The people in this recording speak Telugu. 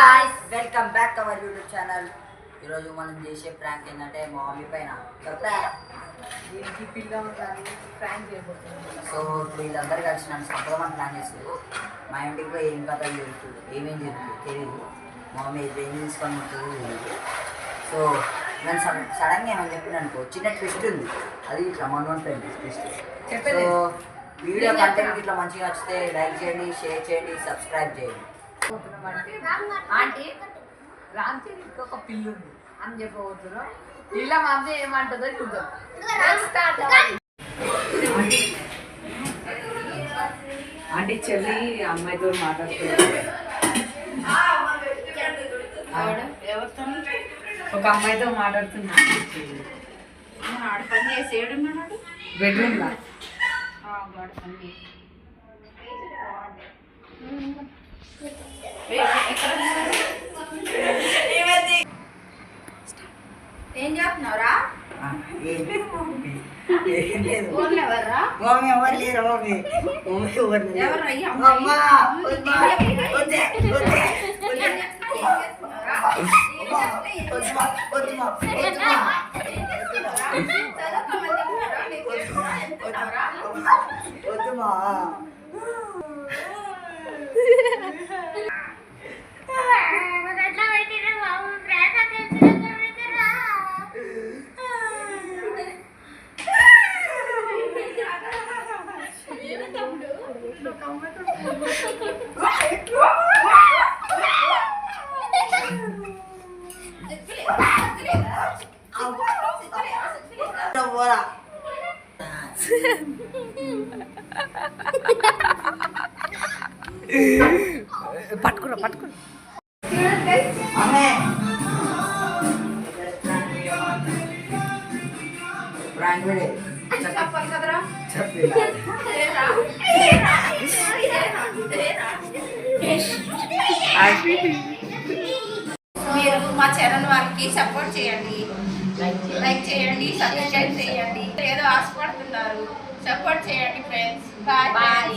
guys, welcome back to our YouTube channel. ఈరోజు మనం చేసే ప్రాంక్ ఏంటంటే మా మమ్మీ పైన సో వీళ్ళందరూ కలిసి నన్ను సంపదమని ప్లాన్ చేస్తారు. మా ఇంటికి పోయి ఏం కథ జరుగుతుంది, ఏమేం జరుగుతుంది తెలియదు. మా మమ్మీ ఏం తీసుకొని తెలియదు. సో నేను సడన్గా ఏమని చెప్పిన అనుకో, చిన్న ట్విస్ట్ ఉంది, అది ఇట్లా మనోన్ ట్విస్ట్. సో వీడియో కంటెంట్ ఇట్లా మంచిగా నచ్చితే లైక్ చేయండి, షేర్ చేయండి, సబ్స్క్రైబ్ చేయండి. ఆంటీ రాంచీకి ఒక పిల్లు ఉంది అని చెప్పబోతున్నాం. ఇలా మా అమ్మ ఏమంటుందో చూద్దాం. ఆంటీ చెల్లి అమ్మాయితో మాట్లాడుతున్నారు. ఒక అమ్మాయితో మాట్లాడుతున్నా. పని చేసేడు బెడ్రూమ్ లా ఏం చేస్తున్నావురా? పట్టుకురా పట్టుకురా. మీరు మా ఛానల్ వారికి సపోర్ట్ చేయండి, లైక్ చేయండి, సబ్స్క్రైబ్ చేయండి. ఏదో ఆశపడుతున్నారు, సపోర్ట్ చేయండి ఫ్రెండ్స్. Bye bye.